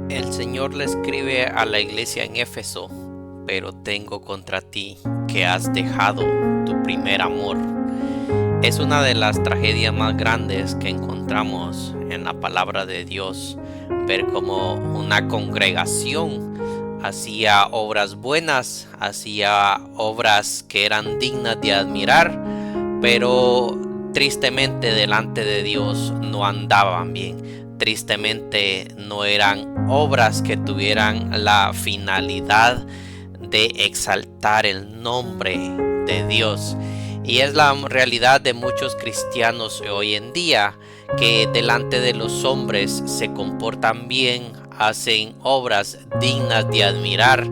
El Señor le escribe a la iglesia en Éfeso: pero tengo contra ti que has dejado tu primer amor. Es una de las tragedias más grandes que encontramos en la palabra de Dios, ver cómo una congregación hacía obras buenas, hacía obras que eran dignas de admirar, pero tristemente delante de Dios no andaban bien. Tristemente no eran obras que tuvieran la finalidad de exaltar el nombre de Dios. Y es la realidad de muchos cristianos hoy en día, que delante de los hombres se comportan bien, hacen obras dignas de admirar,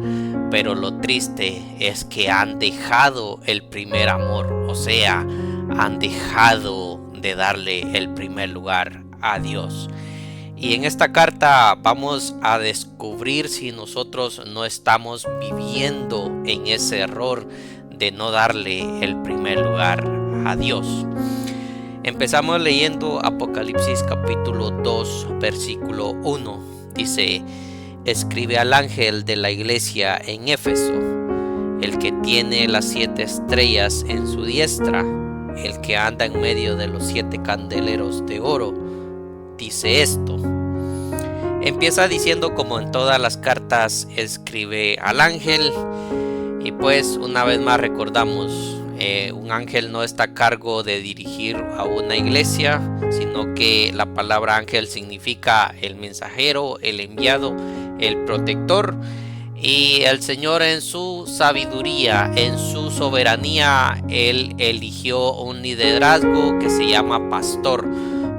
pero lo triste es que han dejado el primer amor, o sea, han dejado de darle el primer lugar a Dios. Y en esta carta vamos a descubrir si nosotros no estamos viviendo en ese error de no darle el primer lugar a Dios. Empezamos leyendo Apocalipsis capítulo 2 versículo 1. Dice: escribe al ángel de la iglesia en Éfeso, el que tiene las 7 estrellas en su diestra, el que anda en medio de los 7 candeleros de oro, dice esto. Empieza diciendo, como en todas las cartas, escribe al ángel. Y pues una vez más recordamos, un ángel no está a cargo de dirigir a una iglesia, sino que la palabra ángel significa el mensajero, el enviado, el protector. Y el Señor, en su sabiduría, en su soberanía, Él eligió un liderazgo que se llama pastor.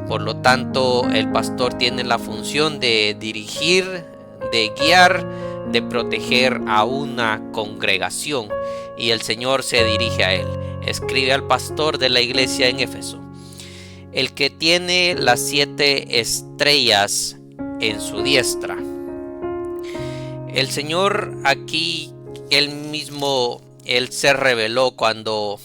Por lo tanto, el pastor tiene la función de dirigir, de guiar, de proteger a una congregación. Y el Señor se dirige a él. Escribe al pastor de la iglesia en Éfeso: el que tiene las 7 estrellas en su diestra. El Señor aquí, Él mismo, Él se reveló cuando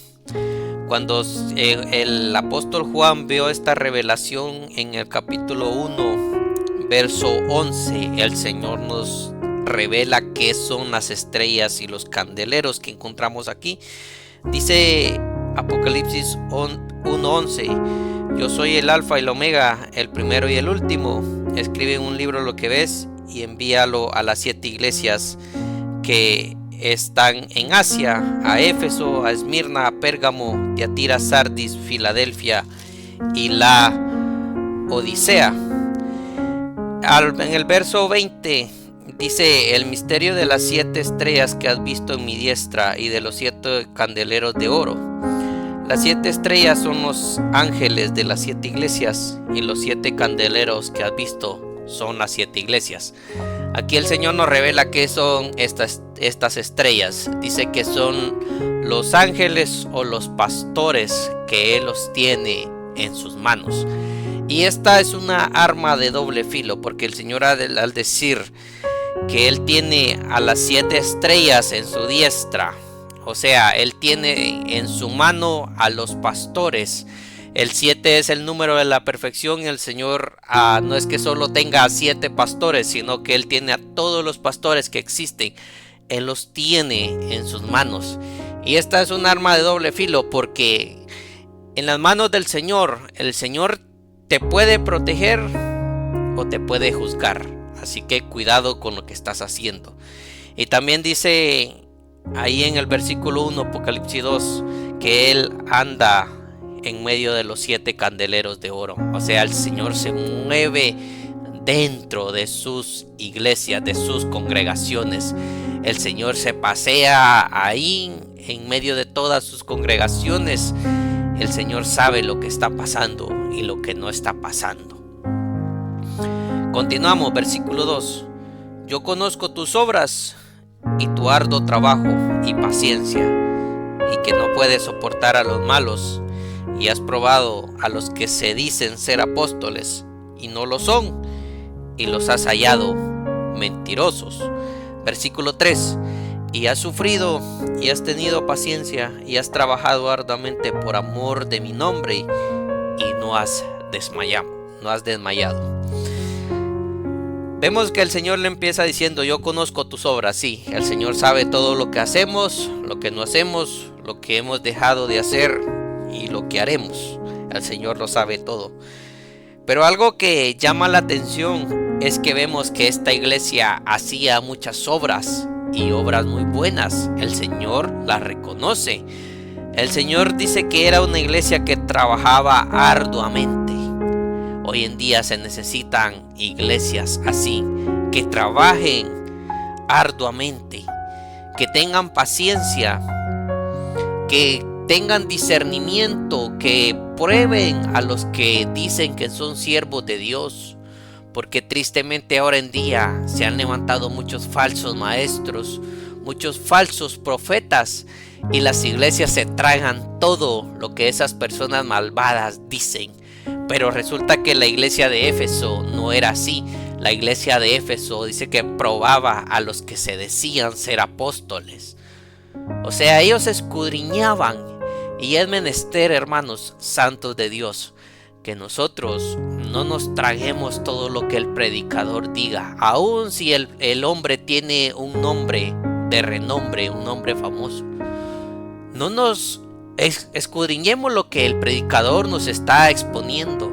el apóstol Juan vio esta revelación en el capítulo 1, verso 11. El Señor nos revela qué son las estrellas y los candeleros que encontramos aquí. Dice Apocalipsis 1:11: yo soy el alfa y el omega, el primero y el último. Escribe en un libro lo que ves y envíalo a las 7 iglesias que están en Asia: a Éfeso, a Esmirna, a Pérgamo, Tiatira, Sardis, Filadelfia y la Odisea. En el verso 20 dice: el misterio de las 7 estrellas que has visto en mi diestra y de los 7 candeleros de oro. Las 7 estrellas son los ángeles de las 7 iglesias, y los 7 candeleros que has visto son las 7 iglesias. Aquí el Señor nos revela qué son estas estrellas. Dice que son los ángeles o los pastores que Él los tiene en sus manos. Y esta es una arma de doble filo, porque el Señor, al decir que Él tiene a las 7 estrellas en su diestra, o sea, Él tiene en su mano a los pastores. El 7 es el número de la perfección, y el Señor no es que solo tenga a 7 pastores, sino que Él tiene a todos los pastores que existen. Él los tiene en sus manos. Y esta es un arma de doble filo, porque en las manos del Señor, el Señor te puede proteger o te puede juzgar. Así que cuidado con lo que estás haciendo. Y también dice ahí en el versículo 1, Apocalipsis 2, que Él anda en medio de los 7 candeleros de oro. O sea, el Señor se mueve dentro de sus iglesias, de sus congregaciones. El Señor se pasea ahí en medio de todas sus congregaciones. El Señor sabe lo que está pasando y lo que no está pasando. Continuamos, versículo 2. Yo conozco tus obras y tu arduo trabajo y paciencia, y que no puedes soportar a los malos, y has probado a los que se dicen ser apóstoles y no lo son, y los has hallado mentirosos. Versículo 3. Y has sufrido y has tenido paciencia y has trabajado arduamente por amor de mi nombre, y no has desmayado. Vemos que el Señor le empieza diciendo: yo conozco tus obras. Sí, el Señor sabe todo lo que hacemos, lo que no hacemos, lo que hemos dejado de hacer y lo que haremos. El Señor lo sabe todo. Pero algo que llama la atención es que vemos que esta iglesia hacía muchas obras y obras muy buenas. El Señor las reconoce. El Señor dice que era una iglesia que trabajaba arduamente. Hoy en día se necesitan iglesias así, que trabajen arduamente, que tengan paciencia, que tengan discernimiento, que prueben a los que dicen que son siervos de Dios. Porque tristemente ahora en día se han levantado muchos falsos maestros, muchos falsos profetas, y las iglesias se tragan todo lo que esas personas malvadas dicen. Pero resulta que la iglesia de Éfeso no era así. La iglesia de Éfeso dice que probaba a los que se decían ser apóstoles. O sea, ellos escudriñaban. Y es menester, hermanos santos de Dios, que nosotros no nos traguemos todo lo que el predicador diga. Aun si el hombre tiene un nombre de renombre, un nombre famoso, no nos escudriñemos lo que el predicador nos está exponiendo.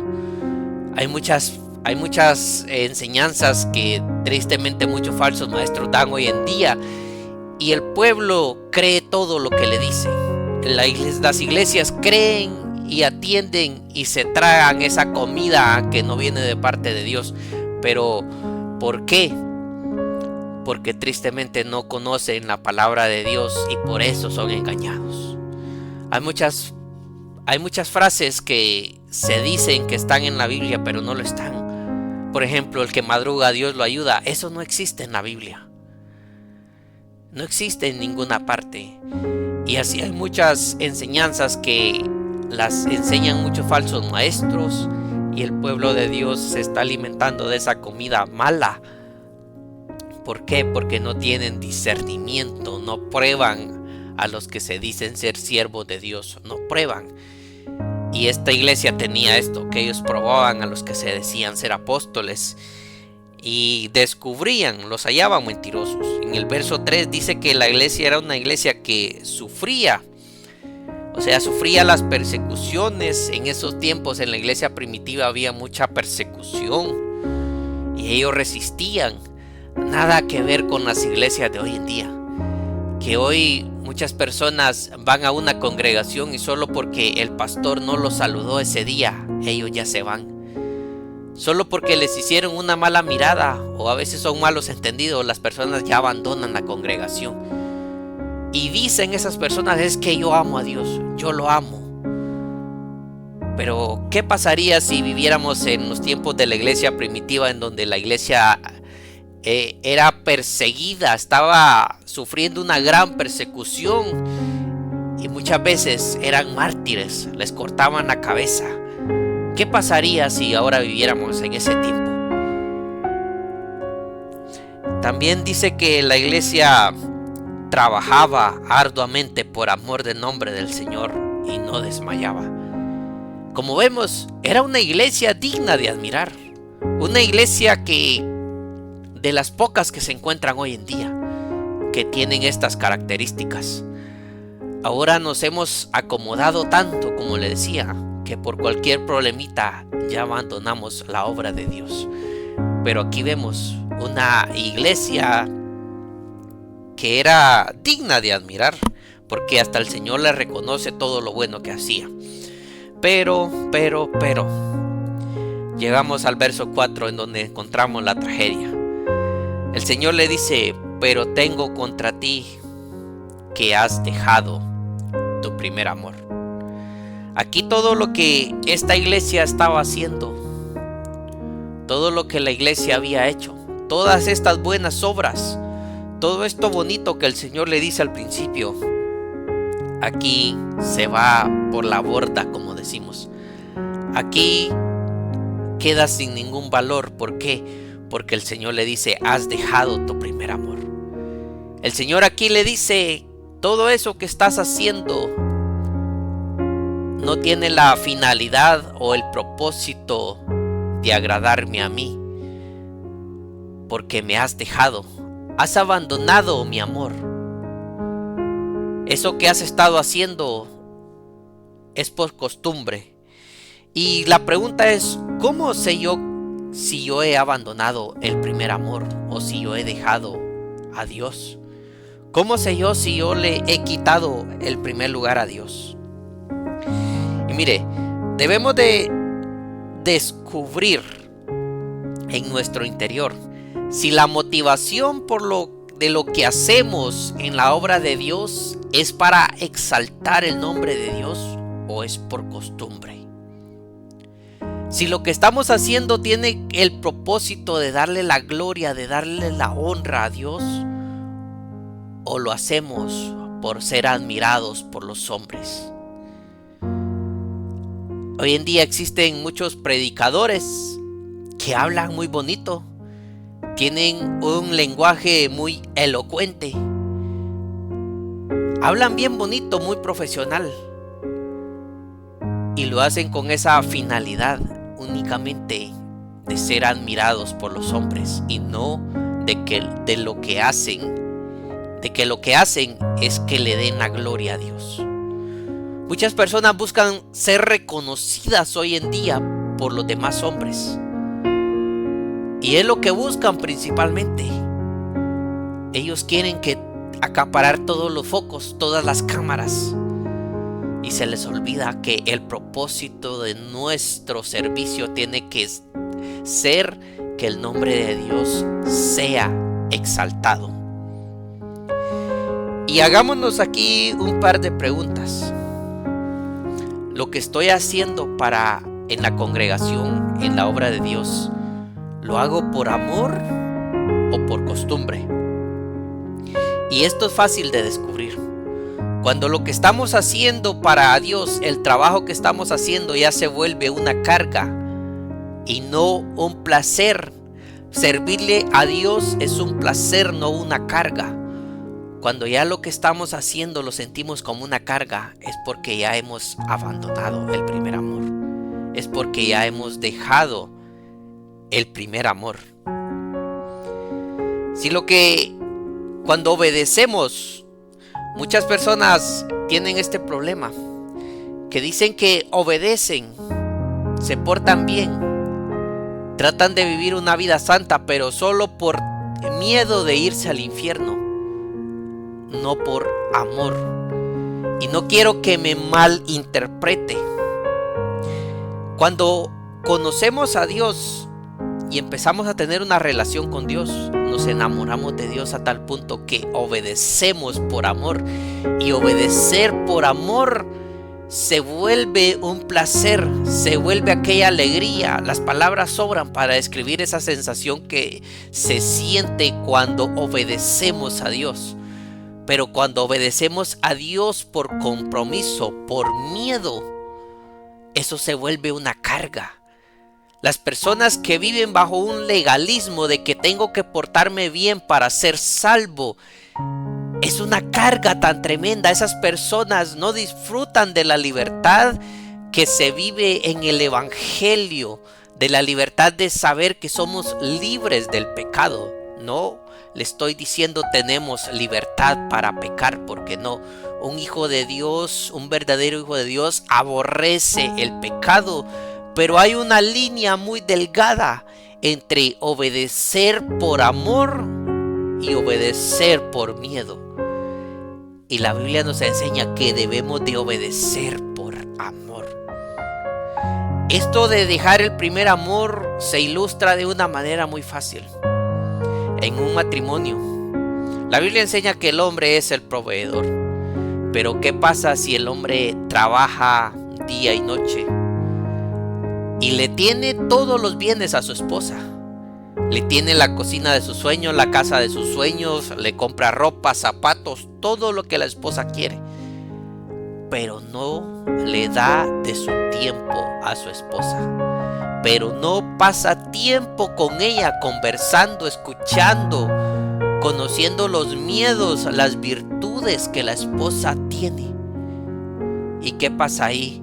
Hay muchas enseñanzas que tristemente muchos falsos maestros dan hoy en día, y el pueblo cree todo lo que le dicen. Las iglesias creen y atienden y se tragan esa comida que no viene de parte de Dios. Pero ¿por qué? Porque tristemente no conocen la palabra de Dios y por eso son engañados. Hay muchas frases que se dicen que están en la Biblia, pero no lo están. Por ejemplo, el que madruga Dios lo ayuda. Eso no existe en la Biblia. No existe en ninguna parte. Y así hay muchas enseñanzas que las enseñan muchos falsos maestros, y el pueblo de Dios se está alimentando de esa comida mala. ¿Por qué? Porque no tienen discernimiento, no prueban a los que se dicen ser siervos de Dios, no prueban. Y esta iglesia tenía esto, que ellos probaban a los que se decían ser apóstoles y descubrían, los hallaban mentirosos. En el verso 3 dice que la iglesia era una iglesia que sufría, o sea, sufría las persecuciones. En esos tiempos en la iglesia primitiva había mucha persecución y ellos resistían. Nada que ver con las iglesias de hoy en día, que hoy muchas personas van a una congregación y solo porque el pastor no los saludó ese día, ellos ya se van. Solo porque les hicieron una mala mirada o a veces son malos entendidos, las personas ya abandonan la congregación. Y dicen esas personas: es que yo amo a Dios, yo lo amo. Pero ¿qué pasaría si viviéramos en los tiempos de la iglesia primitiva, en donde la iglesia era perseguida, estaba sufriendo una gran persecución y muchas veces eran mártires, les cortaban la cabeza? ¿Qué pasaría si ahora viviéramos en ese tiempo? También dice que la iglesia trabajaba arduamente por amor del nombre del Señor y no desmayaba. Como vemos, era una iglesia digna de admirar, una iglesia que de las pocas que se encuentran hoy en día, que tienen estas características. Ahora nos hemos acomodado tanto, como le decía, que por cualquier problemita ya abandonamos la obra de Dios. Pero aquí vemos una iglesia que era digna de admirar, porque hasta el Señor le reconoce todo lo bueno que hacía. Pero llegamos al verso 4, en donde encontramos la tragedia. El Señor le dice: pero tengo contra ti que has dejado tu primer amor. Aquí todo lo que esta iglesia estaba haciendo, todo lo que la iglesia había hecho, todas estas buenas obras, todo esto bonito que el Señor le dice al principio, aquí se va por la borda, como decimos. Aquí queda sin ningún valor. ¿Por qué? Porque el Señor le dice: has dejado tu primer amor. El Señor aquí le dice: todo eso que estás haciendo no tiene la finalidad o el propósito de agradarme a mí. porque me has dejado. Has abandonado mi amor. Eso que has estado haciendo es por costumbre. Y la pregunta es, ¿cómo sé yo si yo he abandonado el primer amor o si yo he dejado a Dios? ¿Cómo sé yo si yo le he quitado el primer lugar a Dios? Y mire, debemos de descubrir en nuestro interior si la motivación de lo que hacemos en la obra de Dios es para exaltar el nombre de Dios o es por costumbre. Si lo que estamos haciendo tiene el propósito de darle la gloria, de darle la honra a Dios, o lo hacemos por ser admirados por los hombres. Hoy en día existen muchos predicadores que hablan muy bonito, tienen un lenguaje muy elocuente, hablan bien bonito, muy profesional, y lo hacen con esa finalidad únicamente de ser admirados por los hombres y no de que lo que hacen es que le den la gloria a Dios. Muchas personas buscan ser reconocidas hoy en día por los demás hombres. Y es lo que buscan principalmente. Ellos quieren acaparar todos los focos, todas las cámaras. Y se les olvida que el propósito de nuestro servicio tiene que ser que el nombre de Dios sea exaltado. Y hagámonos aquí un par de preguntas. Lo que estoy haciendo en la congregación, en la obra de Dios, ¿lo hago por amor o por costumbre? Y esto es fácil de descubrir. Cuando lo que estamos haciendo para Dios, el trabajo que estamos haciendo ya se vuelve una carga y no un placer. Servirle a Dios es un placer, no una carga. Cuando ya lo que estamos haciendo lo sentimos como una carga, es porque ya hemos abandonado el primer amor. Es porque ya hemos dejado el primer amor. Cuando obedecemos, muchas personas tienen este problema, que dicen que obedecen, se portan bien, tratan de vivir una vida santa, pero solo por miedo de irse al infierno, no por amor. Y no quiero que me malinterprete. Cuando conocemos a Dios y empezamos a tener una relación con Dios, nos enamoramos de Dios a tal punto que obedecemos por amor. Y obedecer por amor se vuelve un placer, se vuelve aquella alegría. Las palabras sobran para describir esa sensación que se siente cuando obedecemos a Dios. Pero cuando obedecemos a Dios por compromiso, por miedo, eso se vuelve una carga. Las personas que viven bajo un legalismo de que tengo que portarme bien para ser salvo, es una carga tan tremenda. Esas personas no disfrutan de la libertad que se vive en el Evangelio, de la libertad de saber que somos libres del pecado. No le estoy diciendo tenemos libertad para pecar, porque no. Un hijo de Dios, un verdadero hijo de Dios, aborrece el pecado. Pero hay una línea muy delgada entre obedecer por amor y obedecer por miedo. Y la Biblia nos enseña que debemos de obedecer por amor. Esto de dejar el primer amor se ilustra de una manera muy fácil. En un matrimonio, la Biblia enseña que el hombre es el proveedor. Pero ¿qué pasa si el hombre trabaja día y noche y le tiene todos los bienes a su esposa? Le tiene la cocina de sus sueños, la casa de sus sueños, le compra ropa, zapatos, todo lo que la esposa quiere, pero no le da de su tiempo a su esposa, pero no pasa tiempo con ella conversando, escuchando, conociendo los miedos, las virtudes que la esposa tiene. ¿Y qué pasa ahí?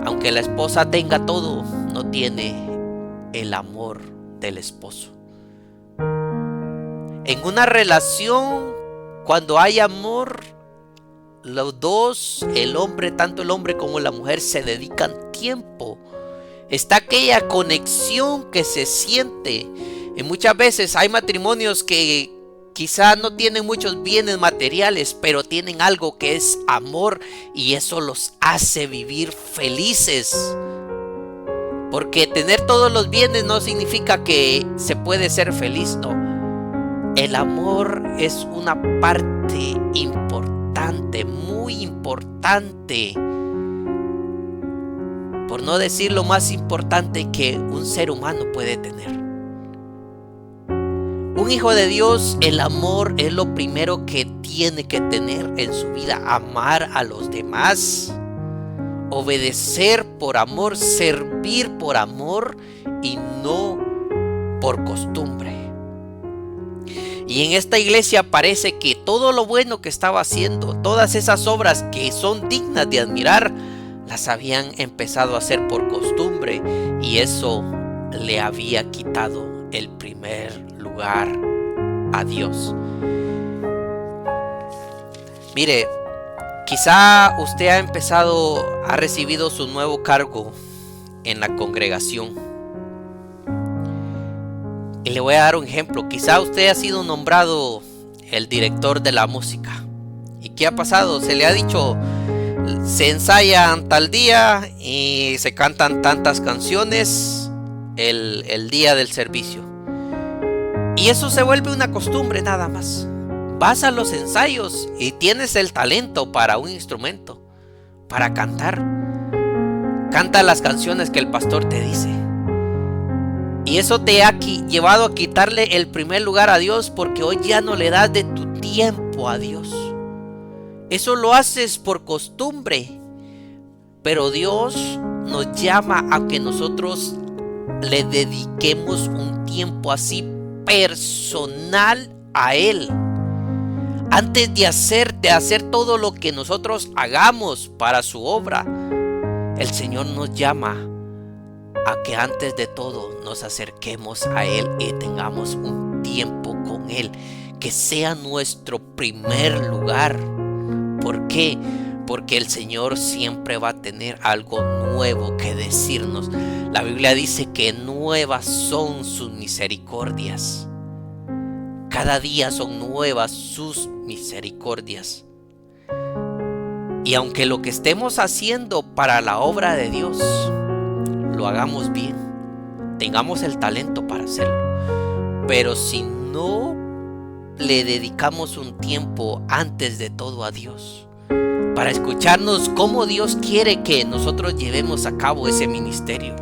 Aunque la esposa tenga todo, no tiene el amor del esposo. En una relación, cuando hay amor, los dos, el hombre, tanto el hombre como la mujer, se dedican tiempo. Está aquella conexión que se siente. Y muchas veces hay matrimonios que quizá no tienen muchos bienes materiales, pero tienen algo que es amor, y eso los hace vivir felices. Porque tener todos los bienes no significa que se puede ser feliz, no. El amor es una parte importante, muy importante, por no decir lo más importante que un ser humano puede tener. Un hijo de Dios, el amor es lo primero que tiene que tener en su vida. Amar a los demás, obedecer por amor, servir por amor y no por costumbre. Y en esta iglesia parece que todo lo bueno que estaba haciendo, todas esas obras que son dignas de admirar, las habían empezado a hacer por costumbre, y eso le había quitado el primer lugar a Dios. Mire, quizá usted ha recibido su nuevo cargo en la congregación. Y le voy a dar un ejemplo. Quizá usted ha sido nombrado el director de la música. ¿Y qué ha pasado? Se le ha dicho, se ensayan tal día y se cantan tantas canciones el día del servicio. Y eso se vuelve una costumbre nada más. Vas a los ensayos y tienes el talento para un instrumento, para cantar. Canta las canciones que el pastor te dice. Y eso te ha llevado a quitarle el primer lugar a Dios, porque hoy ya no le das de tu tiempo a Dios. Eso lo haces por costumbre. Pero Dios nos llama a que nosotros le dediquemos un tiempo así personal a Él. Antes de hacer todo lo que nosotros hagamos para su obra, el Señor nos llama a que antes de todo nos acerquemos a Él y tengamos un tiempo con Él, que sea nuestro primer lugar. ¿Por qué? Porque el Señor siempre va a tener algo nuevo que decirnos. La Biblia dice que nuevas son sus misericordias. Cada día son nuevas sus misericordias. Y aunque lo que estemos haciendo para la obra de Dios lo hagamos bien, tengamos el talento para hacerlo, pero si no le dedicamos un tiempo antes de todo a Dios, para escucharnos cómo Dios quiere que nosotros llevemos a cabo ese ministerio.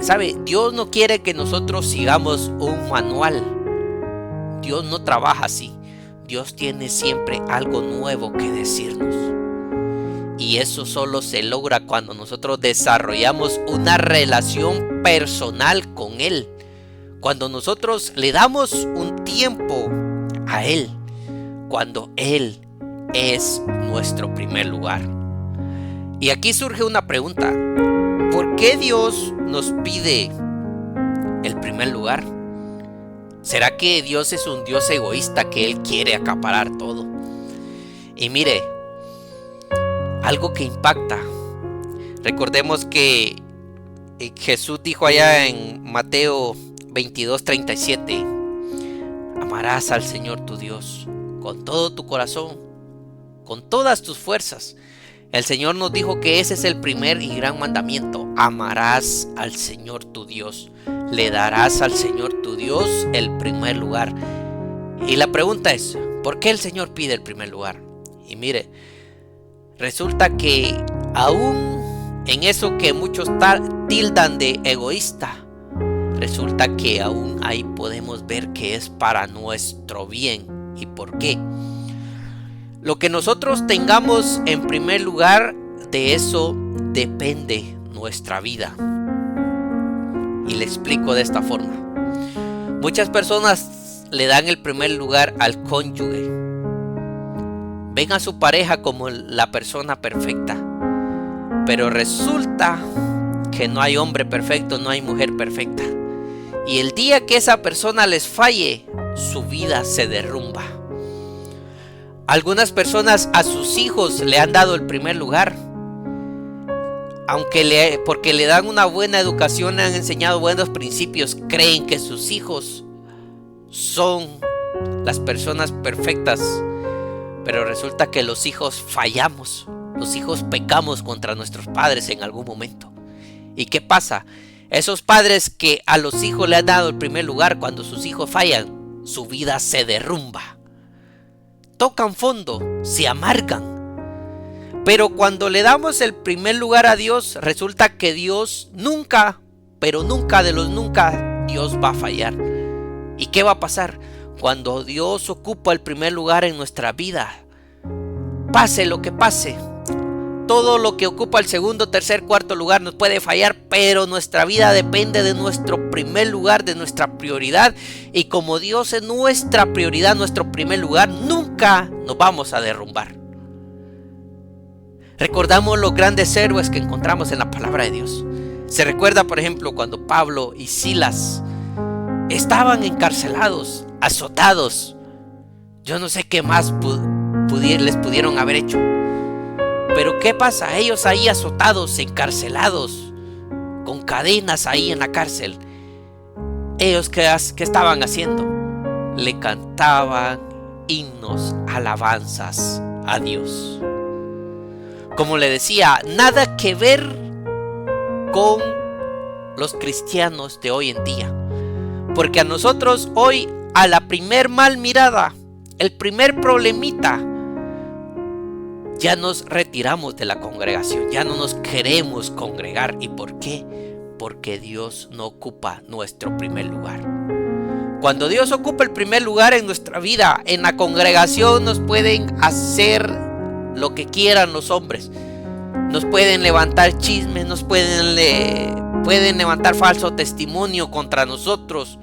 ¿Sabe? Dios no quiere que nosotros sigamos un manual. Dios no trabaja así. Dios tiene siempre algo nuevo que decirnos. Y eso solo se logra cuando nosotros desarrollamos una relación personal con Él. Cuando nosotros le damos un tiempo a Él. Cuando Él es nuestro primer lugar. Y aquí surge una pregunta. ¿Por qué Dios nos pide el primer lugar? ¿Será que Dios es un Dios egoísta, que Él quiere acaparar todo? Y mire, algo que impacta. Recordemos que Jesús dijo allá en Mateo 22:37: amarás al Señor tu Dios con todo tu corazón, con todas tus fuerzas. El Señor nos dijo que ese es el primer y gran mandamiento. Amarás al Señor tu Dios. Le darás al Señor tu Dios el primer lugar. Y la pregunta es, ¿por qué el Señor pide el primer lugar? Y mire, resulta que aún en eso que muchos tildan de egoísta, resulta que aún ahí podemos ver que es para nuestro bien. ¿Y por qué? Lo que nosotros tengamos en primer lugar, de eso depende nuestra vida. Y le explico de esta forma. Muchas personas le dan el primer lugar al cónyuge. Ven a su pareja como la persona perfecta. Pero resulta que no hay hombre perfecto, no hay mujer perfecta. Y el día que esa persona les falle, su vida se derrumba. Algunas personas a sus hijos le han dado el primer lugar, porque le dan una buena educación, le han enseñado buenos principios, creen que sus hijos son las personas perfectas, pero resulta que los hijos fallamos, los hijos pecamos contra nuestros padres en algún momento. ¿Y qué pasa? Esos padres que a los hijos le han dado el primer lugar, cuando sus hijos fallan, su vida se derrumba. Tocan fondo, se amargan. Pero cuando le damos el primer lugar a Dios, resulta que Dios nunca, pero nunca de los nunca, Dios va a fallar. ¿Y qué va a pasar? Cuando Dios ocupa el primer lugar en nuestra vida, pase lo que pase, todo lo que ocupa el segundo, tercer, cuarto lugar nos puede fallar, pero nuestra vida depende de nuestro primer lugar, de nuestra prioridad. Y como Dios es nuestra prioridad, nuestro primer lugar, nunca nos vamos a derrumbar. Recordamos los grandes héroes que encontramos en la palabra de Dios. Se recuerda, por ejemplo, cuando Pablo y Silas estaban encarcelados, azotados. Yo no sé qué más les pudieron haber hecho. Pero ¿qué pasa? Ellos ahí azotados, encarcelados, con cadenas ahí en la cárcel. Ellos ¿qué estaban haciendo? Le cantaban himnos, alabanzas a Dios. Como le decía, nada que ver con los cristianos de hoy en día. Porque a nosotros hoy, a la primer mal mirada, el primer problemita, ya nos retiramos de la congregación, ya no nos queremos congregar. ¿Y por qué? Porque Dios no ocupa nuestro primer lugar. Cuando Dios ocupa el primer lugar en nuestra vida, en la congregación nos pueden hacer lo que quieran los hombres. Nos pueden levantar chismes, nos pueden levantar falso testimonio contra nosotros.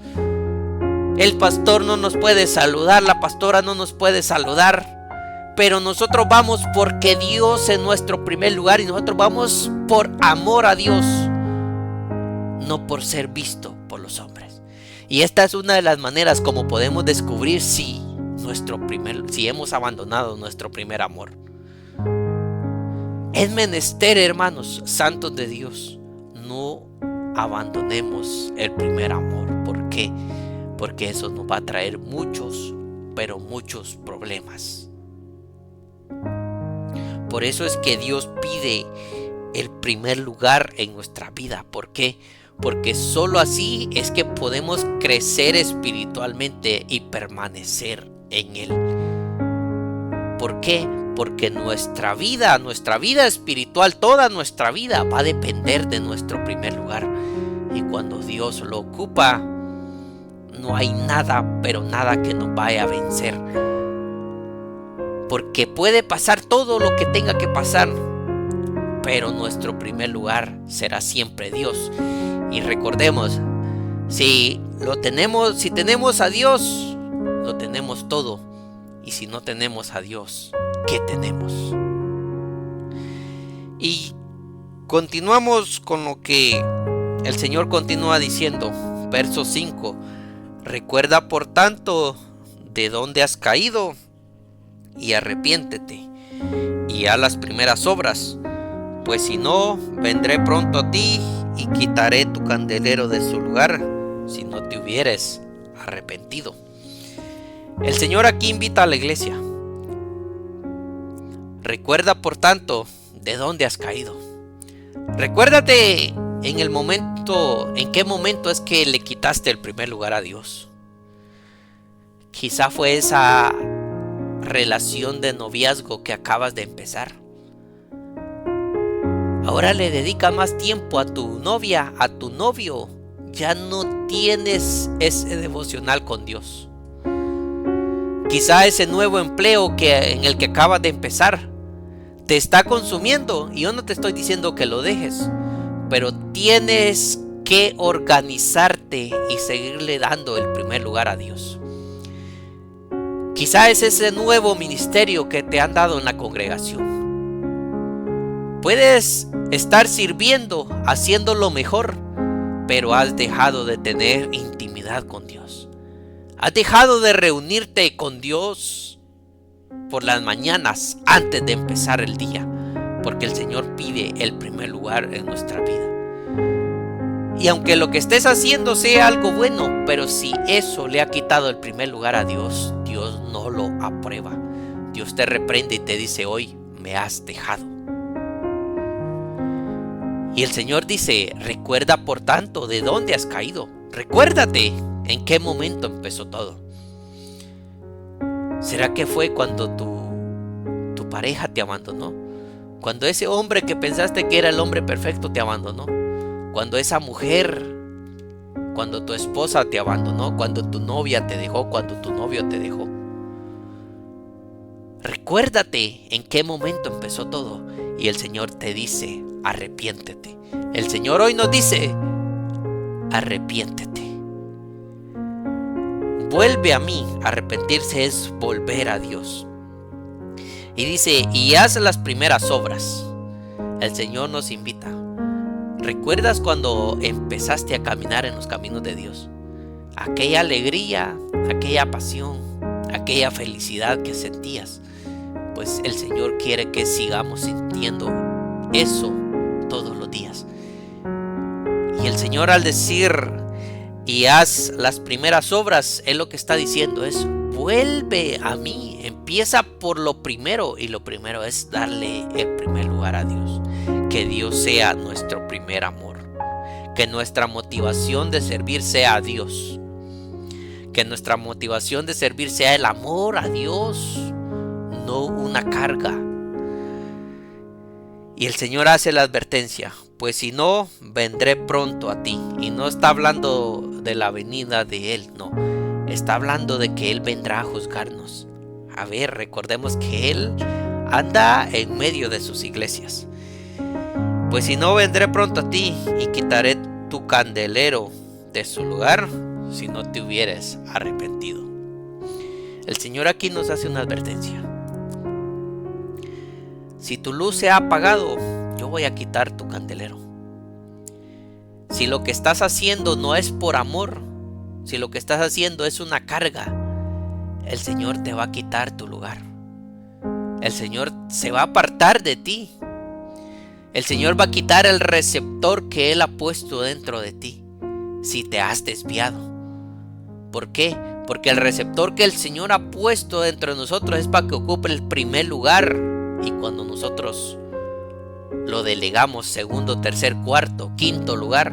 El pastor no nos puede saludar, la pastora no nos puede saludar. Pero nosotros vamos porque Dios es nuestro primer lugar, y nosotros vamos por amor a Dios, no por ser visto por los hombres. Y esta es una de las maneras como podemos descubrir si hemos abandonado nuestro primer amor. Es menester, hermanos santos de Dios, no abandonemos el primer amor. ¿Por qué? Porque eso nos va a traer muchos, pero muchos problemas. Por eso es que Dios pide el primer lugar en nuestra vida. ¿Por qué? Porque solo así es que podemos crecer espiritualmente y permanecer en Él. ¿Por qué? Porque nuestra vida espiritual, toda nuestra vida va a depender de nuestro primer lugar. Y cuando Dios lo ocupa, no hay nada, pero nada que nos vaya a vencer. Porque puede pasar todo lo que tenga que pasar, pero nuestro primer lugar será siempre Dios. Y recordemos, si tenemos a Dios, lo tenemos todo. Y si no tenemos a Dios, ¿qué tenemos? Y continuamos con lo que el Señor continúa diciendo, verso 5. Recuerda por tanto de dónde has caído y arrepiéntete y haz las primeras obras, pues si no, vendré pronto a ti y quitaré tu candelero de su lugar si no te hubieres arrepentido. El Señor aquí invita a la iglesia. Recuerda por tanto de dónde has caído. Recuérdate en qué momento es que le quitaste el primer lugar a Dios. Quizá fue esa relación de noviazgo que acabas de empezar. Ahora le dedica más tiempo a tu novia, a tu novio. Ya no tienes ese devocional con Dios. Quizá ese nuevo empleo en el que acabas de empezar te está consumiendo. Y yo no te estoy diciendo que lo dejes, pero tienes que organizarte y seguirle dando el primer lugar a Dios. Quizá es ese nuevo ministerio que te han dado en la congregación. Puedes estar sirviendo, haciendo lo mejor, pero has dejado de tener intimidad intimidad con Dios. Has dejado de reunirte con Dios por las mañanas antes de empezar el día, porque el Señor pide el primer lugar en nuestra vida. Y aunque lo que estés haciendo sea algo bueno, pero si eso le ha quitado el primer lugar a Dios, Dios no lo aprueba. Dios te reprende y te dice: hoy me has dejado. Y el Señor dice: recuerda por tanto de dónde has caído. Recuérdate en qué momento empezó todo. ¿Será que fue cuando tu pareja te abandonó? Cuando ese hombre que pensaste que era el hombre perfecto te abandonó. Cuando esa mujer, cuando tu esposa te abandonó, cuando tu novia te dejó, cuando tu novio te dejó. Recuérdate en qué momento empezó todo. Y el Señor te dice: arrepiéntete. El Señor hoy nos dice: arrepiéntete. Vuelve a mí. Arrepentirse es volver a Dios. Y dice: y haz las primeras obras. El Señor nos invita. ¿Recuerdas cuando empezaste a caminar en los caminos de Dios? Aquella alegría, aquella pasión, aquella felicidad que sentías. Pues el Señor quiere que sigamos sintiendo eso todos los días. Y el Señor, al decir: y haz las primeras obras, es lo que está diciendo es: vuelve a mí, empieza por lo primero. Y lo primero es darle el primer lugar a Dios. Que Dios sea nuestro primer amor. Que nuestra motivación de servir sea a Dios. Que nuestra motivación de servir sea el amor a Dios, no una carga. Y el Señor hace la advertencia: pues si no, vendré pronto a ti. Y no está hablando de la venida de Él, no. Está hablando de que Él vendrá a juzgarnos. A ver, recordemos que Él anda en medio de sus iglesias. Pues si no, vendré pronto a ti y quitaré tu candelero de su lugar si no te hubieres arrepentido. El Señor aquí nos hace una advertencia. Si tu luz se ha apagado, yo voy a quitar tu candelero. Si lo que estás haciendo no es por amor, si lo que estás haciendo es una carga, el Señor te va a quitar tu lugar. El Señor se va a apartar de ti. El Señor va a quitar el receptor que Él ha puesto dentro de ti si te has desviado. ¿Por qué? Porque el receptor que el Señor ha puesto dentro de nosotros es para que ocupe el primer lugar. Y cuando nosotros lo delegamos segundo, tercer, cuarto, quinto lugar,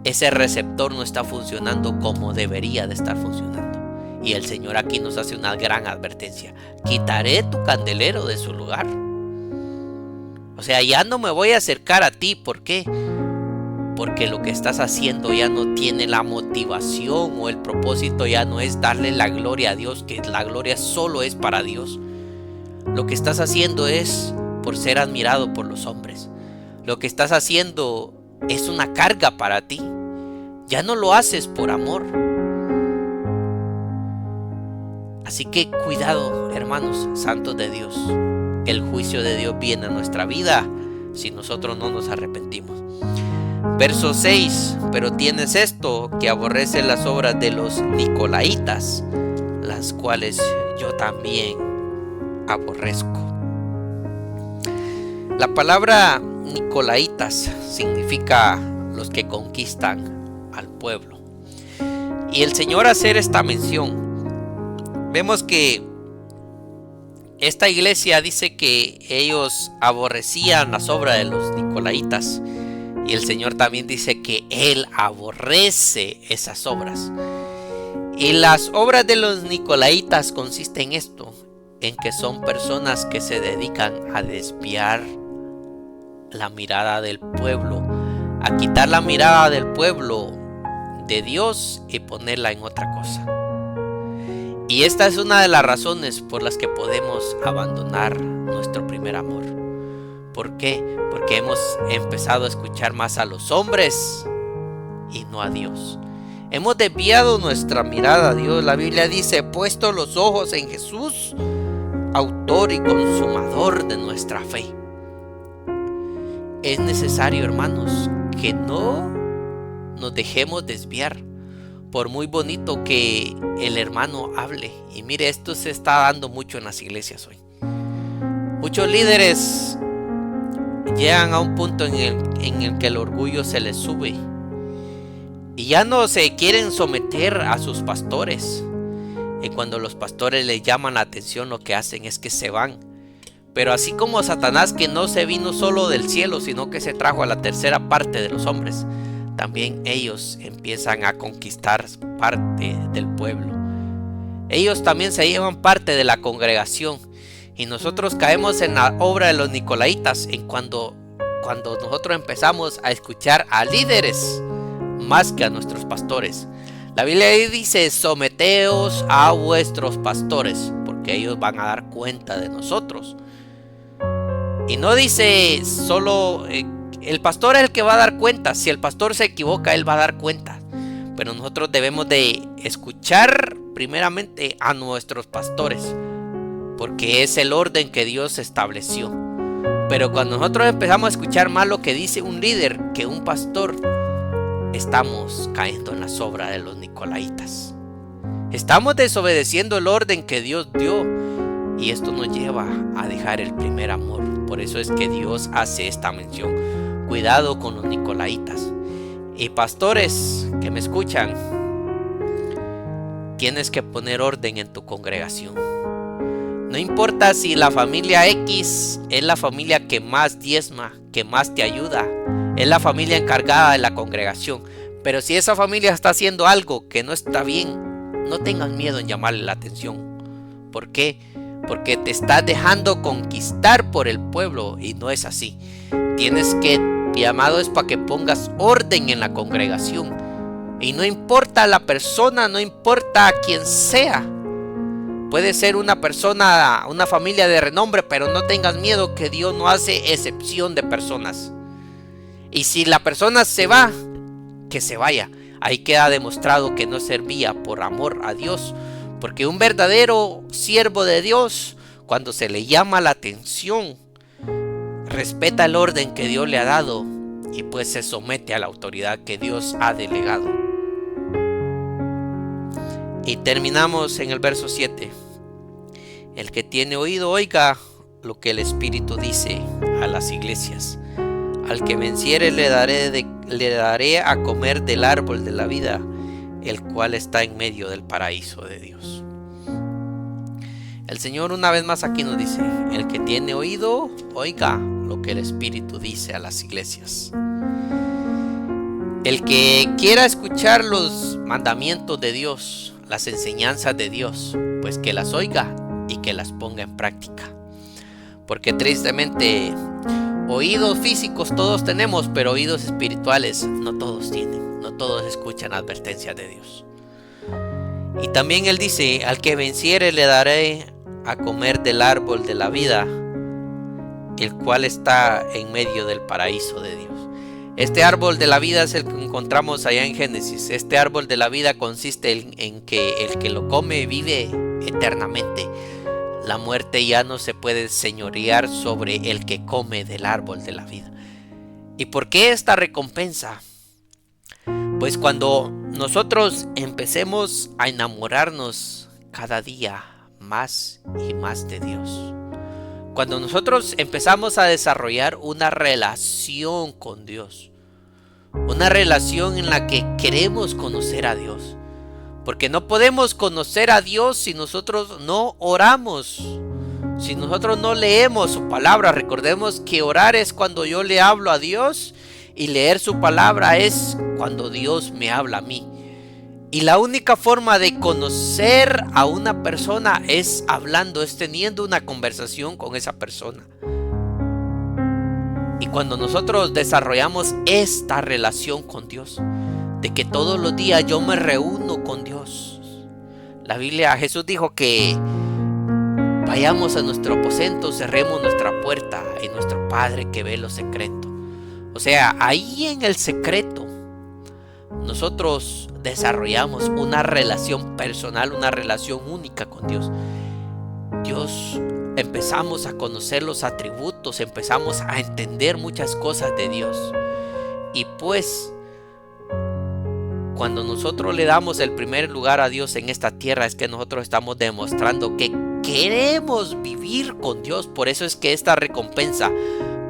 ese receptor no está funcionando como debería de estar funcionando. Y el Señor aquí nos hace una gran advertencia: quitaré tu candelero de su lugar. O sea, ya no me voy a acercar a ti. ¿Por qué? Porque lo que estás haciendo ya no tiene la motivación, o el propósito ya no es darle la gloria a Dios, que la gloria solo es para Dios. Lo que estás haciendo es por ser admirado por los hombres. Lo que estás haciendo es una carga para ti. Ya no lo haces por amor. Así que cuidado, hermanos santos de Dios. El juicio de Dios viene a nuestra vida si nosotros no nos arrepentimos. Verso 6: pero tienes esto, que aborrece las obras de los nicolaitas, las cuales yo también aborrezco. La palabra nicolaitas significa los que conquistan al pueblo. Y el Señor, hacer esta mención, vemos que esta iglesia dice que ellos aborrecían las obras de los nicolaitas. Y el Señor también dice que Él aborrece esas obras. Y las obras de los nicolaitas consisten en esto: en que son personas que se dedican a desviar la mirada del pueblo, a quitar la mirada del pueblo de Dios y ponerla en otra cosa. Y esta es una de las razones por las que podemos abandonar nuestro primer amor. ¿Por qué? Porque hemos empezado a escuchar más a los hombres y no a Dios. Hemos desviado nuestra mirada a Dios. La Biblia dice: he puesto los ojos en Jesús, autor y consumador de nuestra fe. Es necesario, hermanos, que no nos dejemos desviar. por muy bonito que el hermano hable. Y mire, esto se está dando mucho en las iglesias hoy. Muchos líderes llegan a un punto en el que el orgullo se les sube y ya no se quieren someter a sus pastores. Y cuando los pastores les llaman la atención, lo que hacen es que se van. Pero así como Satanás, que no se vino solo del cielo, sino que se trajo a la tercera parte de los hombres, también ellos empiezan a conquistar parte del pueblo. Ellos también se llevan parte de la congregación. Y nosotros caemos en la obra de los Nicolaitas cuando nosotros empezamos a escuchar a líderes más que a nuestros pastores. La Biblia dice: someteos a vuestros pastores, porque ellos van a dar cuenta de nosotros. Y no dice solo el pastor es el que va a dar cuenta. Si el pastor se equivoca, él va a dar cuenta. Pero nosotros debemos de escuchar primeramente a nuestros pastores, porque es el orden que Dios estableció. Pero cuando nosotros empezamos a escuchar más lo que dice un líder que un pastor, estamos cayendo en la sobra de los Nicolaitas. Estamos desobedeciendo el orden que Dios dio, y esto nos lleva a dejar el primer amor. Por eso es que Dios hace esta mención: cuidado con los Nicolaitas. Y pastores que me escuchan, tienes que poner orden en tu congregación. No importa si la familia X es la familia que más diezma, que más te ayuda, es la familia encargada de la congregación, pero si esa familia está haciendo algo que no está bien, no tengas miedo en llamarle la atención. ¿Por qué? Porque te estás dejando conquistar por el pueblo, y no es así. Llamado es para que pongas orden en la congregación. Y no importa la persona, no importa quién sea. Puede ser una persona, una familia de renombre, pero no tengas miedo, que Dios no hace excepción de personas. Y si la persona se va, que se vaya. Ahí queda demostrado que no servía por amor a Dios. Porque un verdadero siervo de Dios, cuando se le llama la atención, respeta el orden que Dios le ha dado y pues se somete a la autoridad que Dios ha delegado. Y terminamos en el verso 7. El que tiene oído, oiga lo que el Espíritu dice a las iglesias. Al que venciere le daré a comer del árbol de la vida, el cual está en medio del paraíso de Dios. El Señor una vez más aquí nos dice: el que tiene oído, oiga lo que el Espíritu dice a las iglesias. El que quiera escuchar los mandamientos de Dios, las enseñanzas de Dios, pues que las oiga y que las ponga en práctica. Porque tristemente, oídos físicos todos tenemos, pero oídos espirituales no todos tienen. No todos escuchan advertencias de Dios. Y también Él dice: al que venciere le daré a comer del árbol de la vida, el cual está en medio del paraíso de Dios. Este árbol de la vida es el que encontramos allá en Génesis. Este árbol de la vida consiste en que el que lo come vive eternamente. La muerte ya no se puede señorear sobre el que come del árbol de la vida. ¿Y por qué esta recompensa? Pues cuando nosotros empecemos a enamorarnos cada día más y más de Dios, cuando nosotros empezamos a desarrollar una relación con Dios, una relación en la que queremos conocer a Dios, porque no podemos conocer a Dios si nosotros no oramos, si nosotros no leemos su palabra. Recordemos que orar es cuando yo le hablo a Dios, y leer su palabra es cuando Dios me habla a mí. Y la única forma de conocer a una persona es hablando, es teniendo una conversación con esa persona. Y cuando nosotros desarrollamos esta relación con Dios, de que todos los días yo me reúno con Dios. La Biblia, Jesús dijo que vayamos a nuestro aposento, cerremos nuestra puerta, y nuestro Padre que ve lo secreto. O sea, ahí en el secreto nosotros desarrollamos una relación personal, una relación única con Dios. Empezamos a conocer los atributos, empezamos a entender muchas cosas de Dios. Y pues Cuando nosotros le damos el primer lugar a Dios en esta tierra, es que nosotros estamos demostrando que queremos vivir con Dios. Por eso es que esta recompensa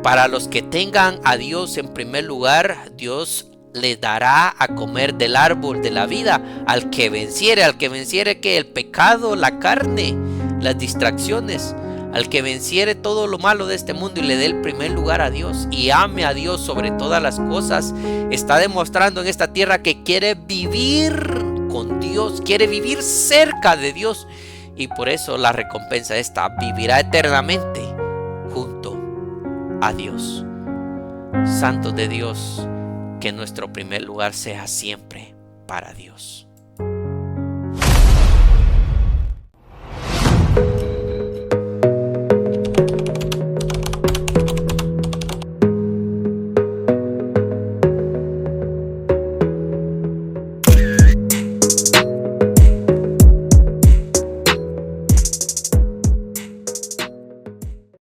para los que tengan a Dios en primer lugar, Dios les dará a comer del árbol de la vida al que venciere que el pecado, la carne, las distracciones, al que venciere todo lo malo de este mundo y le dé el primer lugar a Dios y ame a Dios sobre todas las cosas, está demostrando en esta tierra que quiere vivir con Dios, quiere vivir cerca de Dios, y por eso la recompensa esta: vivirá eternamente junto a Dios. Santos de Dios, que nuestro primer lugar sea siempre para Dios.